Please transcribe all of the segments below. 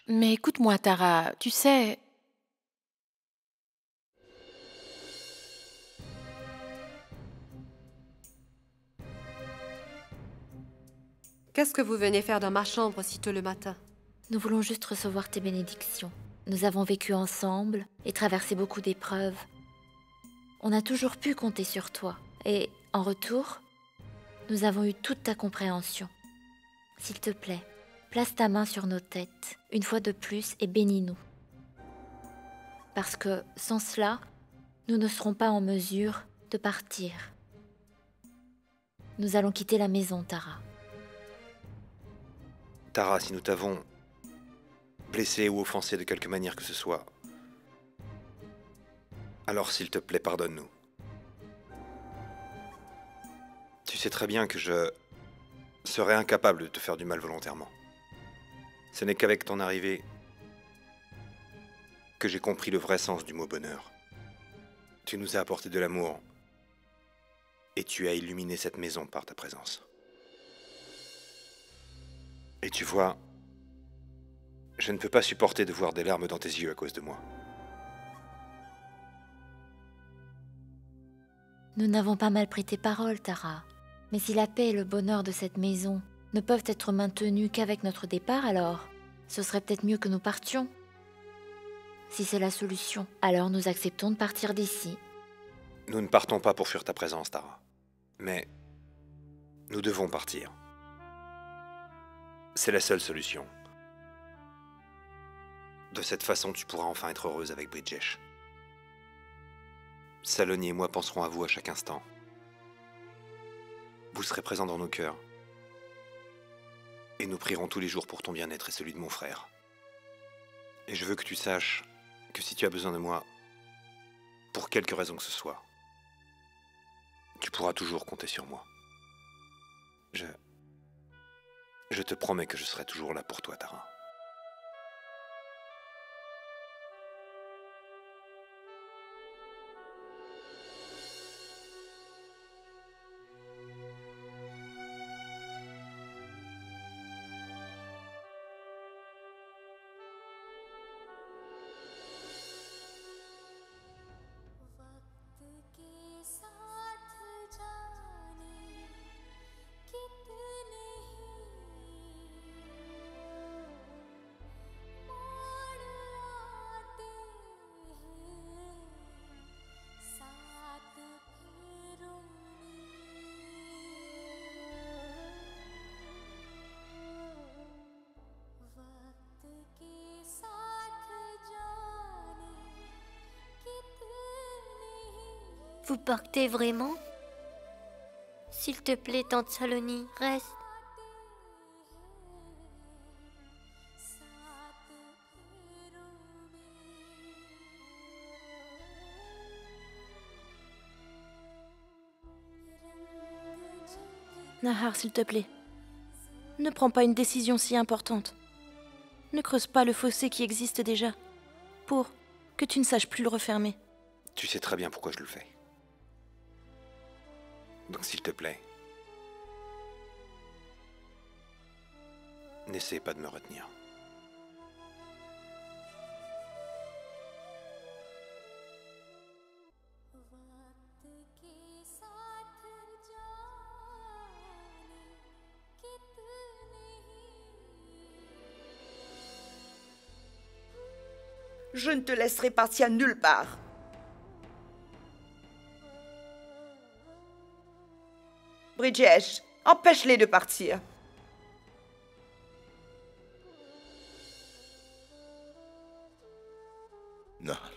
Mais écoute-moi, Tara, tu sais, Qu'est-ce que vous venez faire dans ma chambre si tôt le matin? Nous voulons juste recevoir tes bénédictions. Nous avons vécu ensemble et traversé beaucoup d'épreuves. On a toujours pu compter sur toi. Et en retour, nous avons eu toute ta compréhension. S'il te plaît, place ta main sur nos têtes, une fois de plus, et bénis-nous. Parce que sans cela, nous ne serons pas en mesure de partir. Nous allons quitter la maison, Tara. Tara, si nous t'avons blessé ou offensé de quelque manière que ce soit, alors s'il te plaît, pardonne-nous. Tu sais très bien que je serais incapable de te faire du mal volontairement. Ce n'est qu'avec ton arrivée que j'ai compris le vrai sens du mot bonheur. Tu nous as apporté de l'amour et tu as illuminé cette maison par ta présence. Et tu vois, je ne peux pas supporter de voir des larmes dans tes yeux à cause de moi. Nous n'avons pas mal pris tes paroles, Tara. Mais si la paix et le bonheur de cette maison ne peuvent être maintenus qu'avec notre départ, alors ce serait peut-être mieux que nous partions. Si c'est la solution, alors nous acceptons de partir d'ici. Nous ne partons pas pour fuir ta présence, Tara. Mais nous devons partir. C'est la seule solution. De cette façon, tu pourras enfin être heureuse avec Bridgesh. Saloni et moi penserons à vous à chaque instant. Vous serez présents dans nos cœurs. Et nous prierons tous les jours pour ton bien-être et celui de mon frère. Et je veux que tu saches que si tu as besoin de moi, pour quelque raison que ce soit, tu pourras toujours compter sur moi. Je te promets que je serai toujours là pour toi, Tara. वक्त के साथ जाने कितने ही मोड़ आते हैं साथ फेरों में वक्त के साथ जाने कितने ही Vous partez vraiment? S'il te plaît, tante Saloni, reste. साथ फेरों में Nahar, s'il te plaît, ne prends pas une décision si importante. Ne creuse pas le fossé qui existe déjà, pour que tu ne saches plus le refermer. Tu sais très bien pourquoi je le fais. Donc s'il te plaît, n'essaie pas de me retenir. वक्त के साथ जाने कितने ही Je ne te laisserai partir nulle part. Bridgesh, empêche-les de partir. Nahal,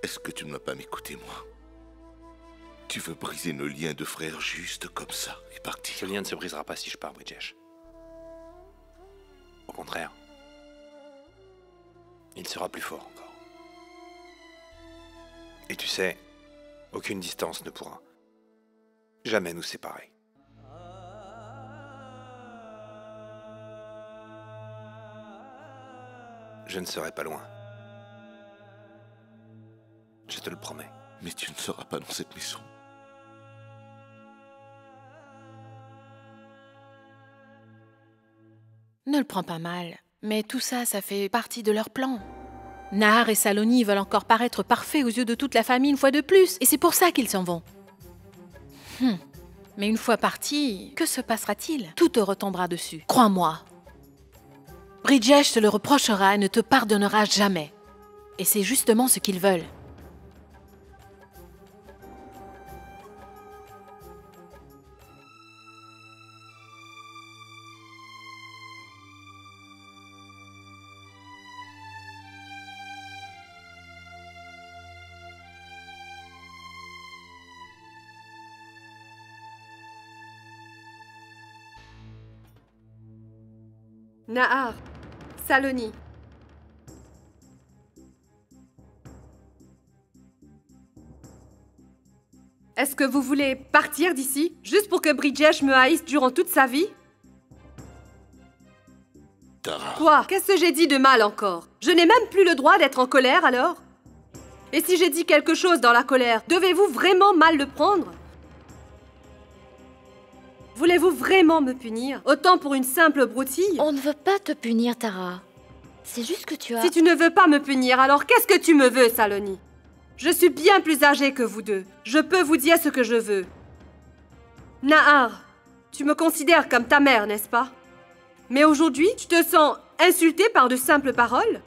est-ce que tu ne m'as pas m'écouter, moi? Tu veux briser nos liens de frères juste comme ça et Ce partir? lien ne se brisera pas si je pars, Bridgesh. Au contraire, il sera plus fort encore. Et tu sais, aucune distance ne pourra jamais nous séparer. Je ne serai pas loin. Je te le promets. Mais tu ne seras pas dans cette maison. Ne le prends pas mal, Mais tout ça, ça fait partie de leur plan. Nahar et Saloni veulent encore paraître parfaits aux yeux de toute la famille une fois de plus, et c'est pour ça qu'ils s'en vont. Mais une fois partis, que se passera-t-il? Tout te retombera dessus, crois-moi. Bridgesh te le reprochera et ne te pardonnera jamais. Et c'est justement ce qu'ils veulent. Nahar, Saloni. Est-ce que vous voulez partir d'ici, juste pour que Bridgesh me haïsse durant toute sa vie? Tara. Quoi? Qu'est-ce que j'ai dit de mal encore? Je n'ai même plus le droit d'être en colère alors? Et si j'ai dit quelque chose dans la colère, devez-vous vraiment mal le prendre? Voulez-vous vraiment me punir? Autant pour une simple broutille? On ne veut pas te punir, Tara. C'est juste que tu as... Si tu ne veux pas me punir, alors qu'est-ce que tu me veux, Saloni? Je suis bien plus âgée que vous deux. Je peux vous dire ce que je veux. Nahar, tu me considères comme ta mère, n'est-ce pas? Mais aujourd'hui, tu te sens insultée par de simples paroles?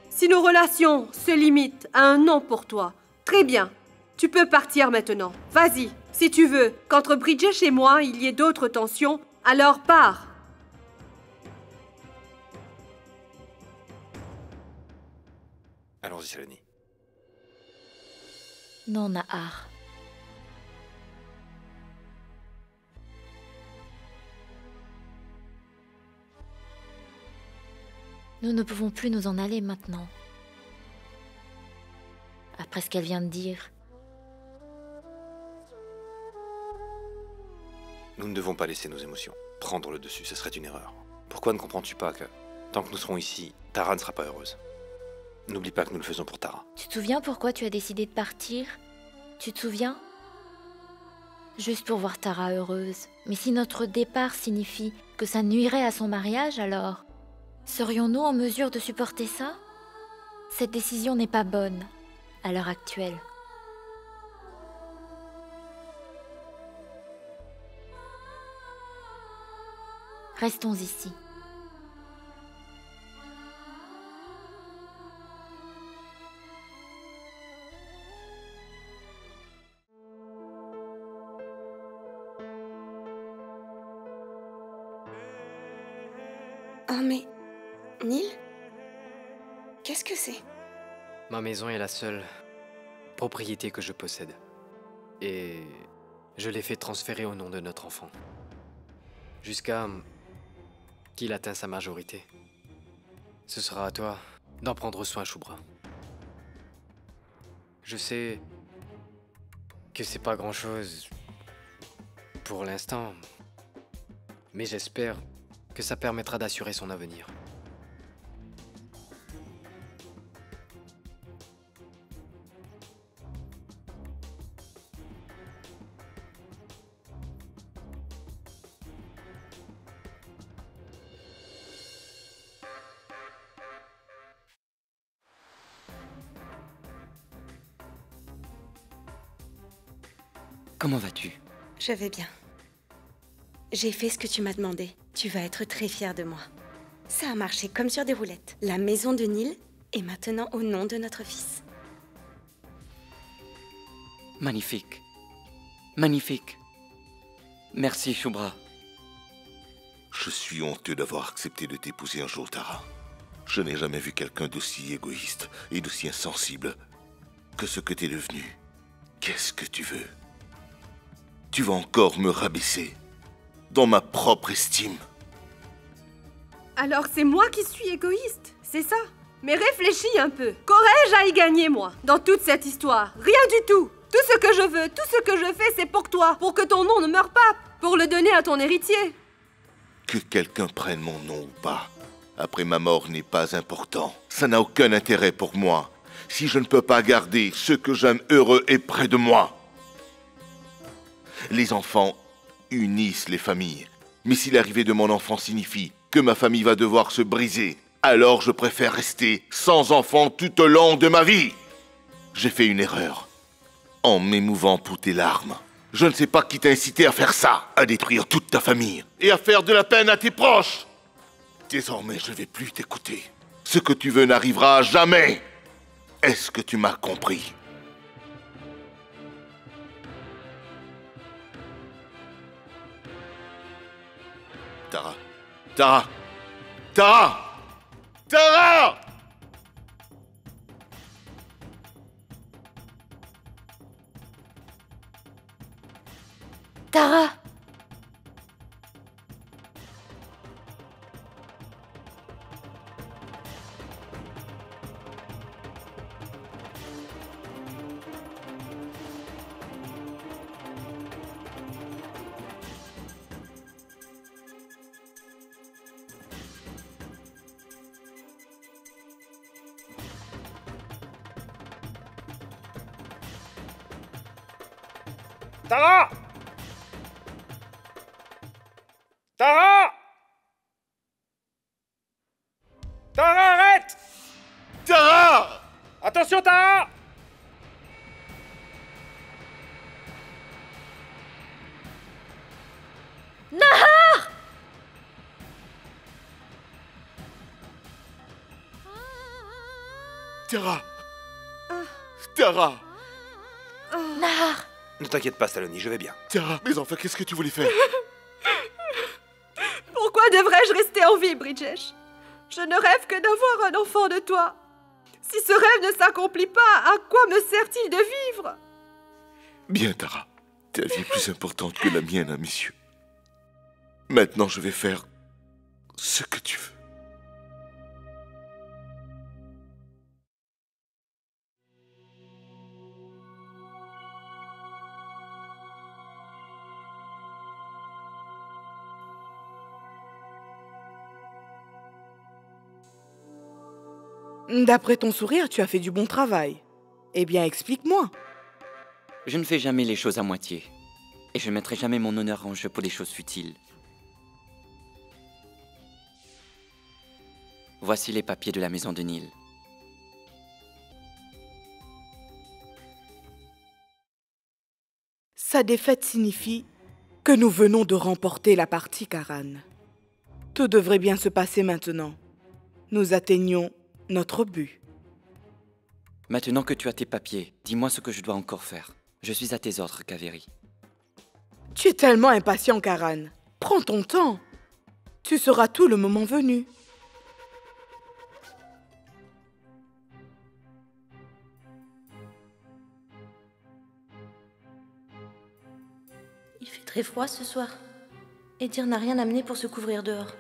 Si nos relations se limitent à un non pour toi, très bien. Tu peux partir maintenant. Vas-y, si tu veux. Qu'entre Bridgesh et moi, il y ait d'autres tensions, alors pars. Allons-y, Saloni. Non, Nahar. Nous ne pouvons plus nous en aller maintenant. Après ce qu'elle vient de dire. Nous ne devons pas laisser nos émotions prendre le dessus, ce serait une erreur. Pourquoi ne comprends-tu pas que, tant que nous serons ici, Tara ne sera pas heureuse? N'oublie pas que nous le faisons pour Tara. Tu te souviens pourquoi tu as décidé de partir? Tu te souviens? Juste pour voir Tara heureuse. Mais si notre départ signifie que ça nuirait à son mariage, alors... serions-nous en mesure de supporter ça? Cette décision n'est pas bonne, à l'heure actuelle. Restons ici. Oh mais... Nil? Qu'est-ce que c'est? Ma maison est la seule propriété que je possède. Et je l'ai fait transférer au nom de notre enfant. Jusqu'à qu'il atteigne sa majorité. Ce sera à toi d'en prendre soin, Shubra. Je sais que c'est pas grand-chose pour l'instant, mais j'espère que ça permettra d'assurer son avenir. Comment vas-tu? Je vais bien. J'ai fait ce que tu m'as demandé. Tu vas être très fière de moi. Ça a marché comme sur des roulettes. La maison de Nil est maintenant au nom de notre fils. Magnifique. Magnifique. Merci, Shubra. Je suis honteux d'avoir accepté de t'épouser un jour, Tara. Je n'ai jamais vu quelqu'un d'aussi égoïste et d'aussi insensible que ce que t'es devenu. Qu'est-ce que tu veux? Tu vas encore me rabaisser dans ma propre estime. Alors c'est moi qui suis égoïste, c'est ça? Mais réfléchis un peu. Qu'aurais-je à y gagner, moi, dans toute cette histoire? Rien du tout. Tout ce que je veux, tout ce que je fais, c'est pour toi. Pour que ton nom ne meure pas. Pour le donner à ton héritier. Que quelqu'un prenne mon nom ou pas, après ma mort n'est pas important. Ça n'a aucun intérêt pour moi, si je ne peux pas garder ceux que j'aime heureux et près de moi. Les enfants unissent les familles. Mais si l'arrivée de mon enfant signifie que ma famille va devoir se briser, alors je préfère rester sans enfant tout au long de ma vie. J'ai fait une erreur en m'émouvant pour tes larmes. Je ne sais pas qui t'a incité à faire ça, à détruire toute ta famille et à faire de la peine à tes proches. Désormais, je ne vais plus t'écouter. Ce que tu veux n'arrivera jamais. Est-ce que tu m'as compris? Tara! Tara! Tara! Tara! Tara! Tara! Tara! Tara, arrête! Tara! Attention, Tara! Nahar! Tara! Tara! Nahar! Ne t'inquiète pas, Saloni, je vais bien. Tara, mais enfin, qu'est-ce que tu voulais faire? Pourquoi devrais-je rester en vie, Bridgesh? Je ne rêve que d'avoir un enfant de toi. Si ce rêve ne s'accomplit pas, à quoi me sert-il de vivre? Bien, Tara. Ta vie est plus importante que la mienne, hein, messieurs. Maintenant, je vais faire ce que tu veux. D'après ton sourire, tu as fait du bon travail. Eh bien, explique-moi. Je ne fais jamais les choses à moitié. Et je ne mettrai jamais mon honneur en jeu pour des choses futiles. Voici les papiers de la maison de Nil. Sa défaite signifie que nous venons de remporter la partie, Karan. Tout devrait bien se passer maintenant. Nous atteignons notre but. Maintenant que tu as tes papiers, dis-moi ce que je dois encore faire. Je suis à tes ordres, Kaveri. Tu es tellement impatient, Karan. Prends ton temps. Tu sauras tout le moment venu. Il fait très froid ce soir. Edir n'a rien amené pour se couvrir dehors.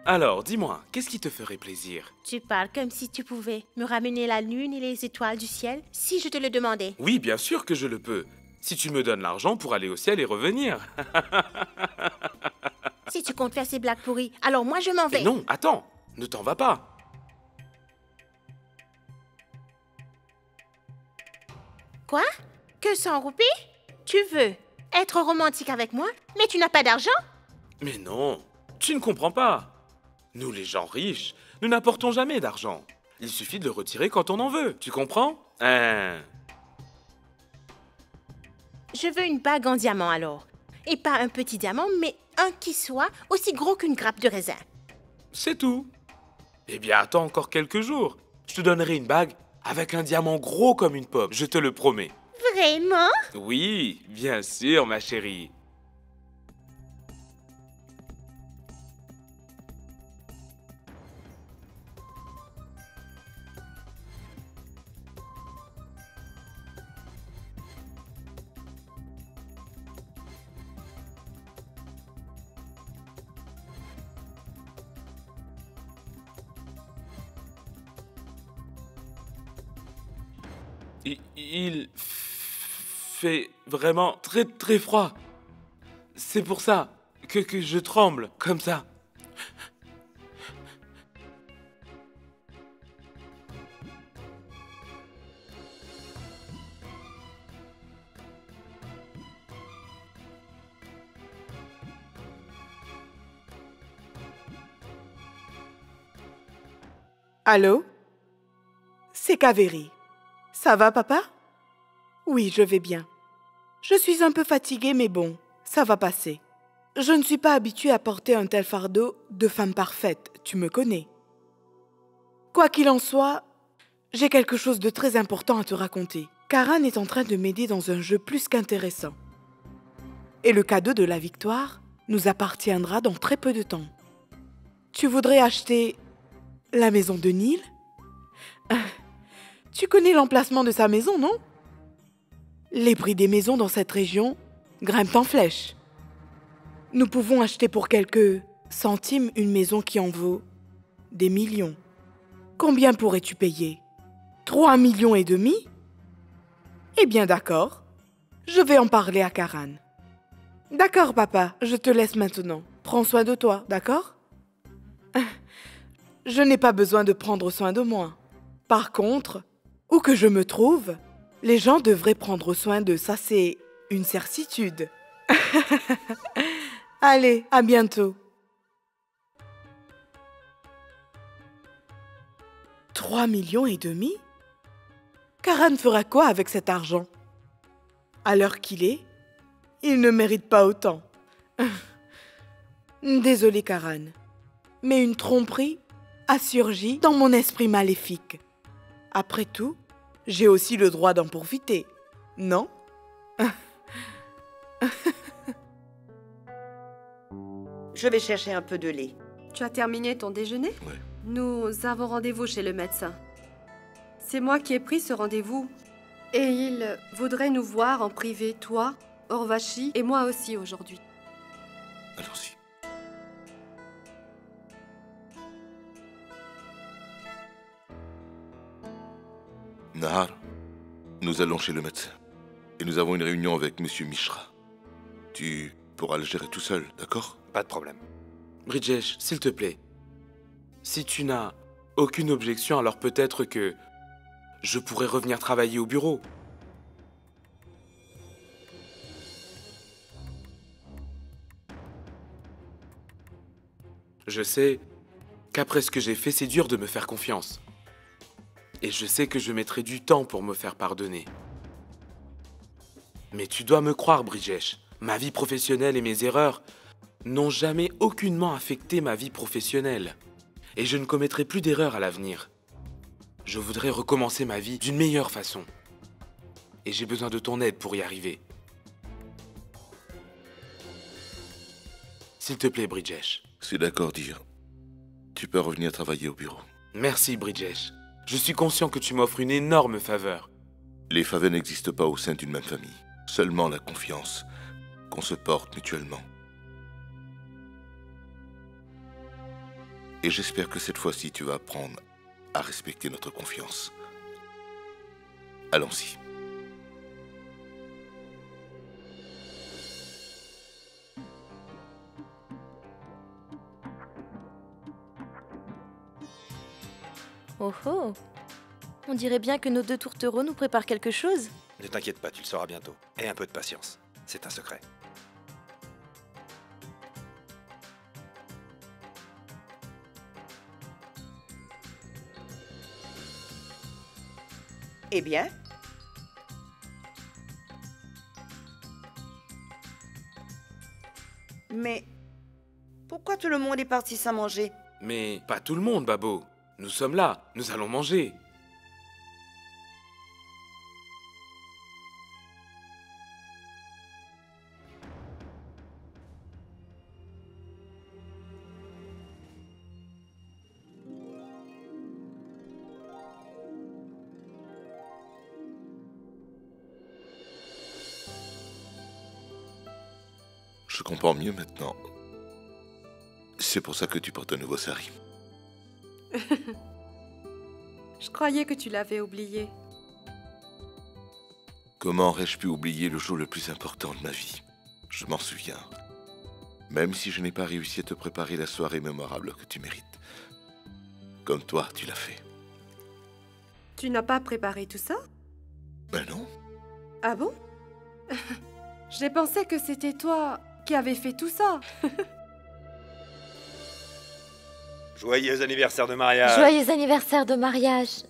Alors, dis-moi, qu'est-ce qui te ferait plaisir? Tu parles comme si tu pouvais me ramener la lune et les étoiles du ciel si je te le demandais. Oui, bien sûr que je le peux. Si tu me donnes l'argent pour aller au ciel et revenir. Si tu comptes faire ces blagues pourries, alors moi je m'en vais. Mais non, attends, ne t'en vas pas. Quoi? Que 100 roupies? Tu veux être romantique avec moi, mais tu n'as pas d'argent? Mais non, tu ne comprends pas. Nous, les gens riches, nous n'apportons jamais d'argent. Il suffit de le retirer quand on en veut, tu comprends? Je veux une bague en diamant alors. Et pas un petit diamant, mais un qui soit aussi gros qu'une grappe de raisin. C'est tout. Eh bien, attends encore quelques jours. Je te donnerai une bague avec un diamant gros comme une pomme, je te le promets. Vraiment? Oui, bien sûr, ma chérie. Il fait vraiment très très froid. C'est pour ça que je tremble comme ça. Allô? C'est Kaveri. Ça va, papa? Oui, je vais bien. Je suis un peu fatiguée, mais bon, ça va passer. Je ne suis pas habituée à porter un tel fardeau de femme parfaite, tu me connais. Quoi qu'il en soit, j'ai quelque chose de très important à te raconter. Karan est en train de m'aider dans un jeu plus qu'intéressant. Et le cadeau de la victoire nous appartiendra dans très peu de temps. Tu voudrais acheter la maison de Nil? Tu connais l'emplacement de sa maison, non? Les prix des maisons dans cette région grimpent en flèche. Nous pouvons acheter pour quelques centimes une maison qui en vaut des millions. Combien pourrais-tu payer? 3,5 millions? Eh bien d'accord, je vais en parler à Karan. D'accord, papa, je te laisse maintenant. Prends soin de toi, d'accord? Je n'ai pas besoin de prendre soin de moi. Par contre, où que je me trouve, les gens devraient prendre soin d'eux, ça c'est une certitude. Allez, à bientôt. 3,5 millions? Karan fera quoi avec cet argent? À l'heure qu'il est, il ne mérite pas autant. Désolé, Karan, mais une tromperie a surgi dans mon esprit maléfique. Après tout, j'ai aussi le droit d'en profiter, non? Je vais chercher un peu de lait. Tu as terminé ton déjeuner? Oui. Nous avons rendez-vous chez le médecin. C'est moi qui ai pris ce rendez-vous. Et il voudrait nous voir en privé, toi, Orvashi et moi aussi aujourd'hui. Allons-y. Nahar, nous allons chez le médecin. Et nous avons une réunion avec Monsieur Mishra. Tu pourras le gérer tout seul, d'accord? Pas de problème. Bridgesh, s'il te plaît. Si tu n'as aucune objection, alors peut-être que je pourrais revenir travailler au bureau. Je sais qu'après ce que j'ai fait, c'est dur de me faire confiance. Et je sais que je mettrai du temps pour me faire pardonner. Mais tu dois me croire, Bridgesh. Ma vie professionnelle et mes erreurs n'ont jamais aucunement affecté ma vie professionnelle. Et je ne commettrai plus d'erreurs à l'avenir. Je voudrais recommencer ma vie d'une meilleure façon. Et j'ai besoin de ton aide pour y arriver. S'il te plaît, Bridgesh. C'est d'accord, dire. Tu peux revenir travailler au bureau. Merci, Bridgesh. Je suis conscient que tu m'offres une énorme faveur. Les faveurs n'existent pas au sein d'une même famille. Seulement la confiance qu'on se porte mutuellement. Et j'espère que cette fois-ci, tu vas apprendre à respecter notre confiance. Allons-y. Oh oh! On dirait bien que nos deux tourtereaux nous préparent quelque chose. Ne t'inquiète pas, tu le sauras bientôt. Et un peu de patience. C'est un secret. Eh bien? Mais pourquoi tout le monde est parti sans manger? Mais pas tout le monde, Babo. Nous sommes là, nous allons manger. Je comprends mieux maintenant. C'est pour ça que tu portes un nouveau sari. Je croyais que tu l'avais oublié. Comment aurais-je pu oublier le jour le plus important de ma vie? Je m'en souviens. Même si je n'ai pas réussi à te préparer la soirée mémorable que tu mérites. Comme toi, tu l'as fait. Tu n'as pas préparé tout ça? Ben non. Ah bon? J'ai pensé que c'était toi qui avais fait tout ça. Joyeux anniversaire de mariage. Joyeux anniversaire de mariage.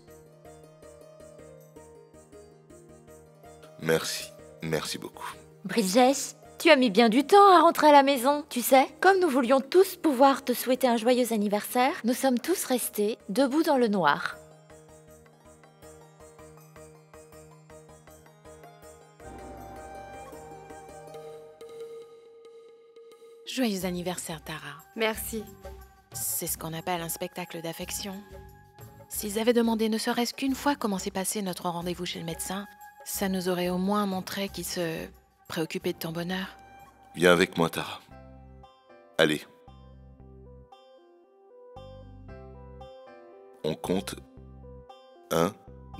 Merci. Merci beaucoup. Bridgesh, tu as mis bien du temps à rentrer à la maison. Tu sais, comme nous voulions tous pouvoir te souhaiter un joyeux anniversaire, nous sommes tous restés debout dans le noir. Joyeux anniversaire, Tara. Merci. C'est ce qu'on appelle un spectacle d'affection. S'ils avaient demandé ne serait-ce qu'une fois comment s'est passé notre rendez-vous chez le médecin, ça nous aurait au moins montré qu'ils se préoccupaient de ton bonheur. Viens avec moi, Tara. Allez. On compte 1,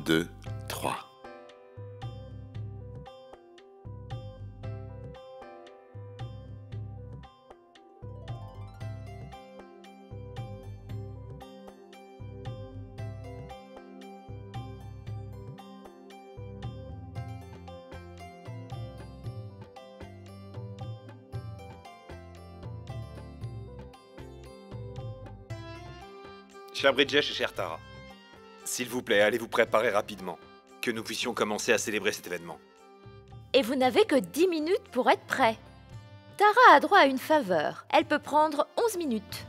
2, 3. Cher Bridgesh et cher Tara, s'il vous plaît, allez vous préparer rapidement, que nous puissions commencer à célébrer cet événement. Et vous n'avez que 10 minutes pour être prêt. Tara a droit à une faveur. Elle peut prendre 11 minutes.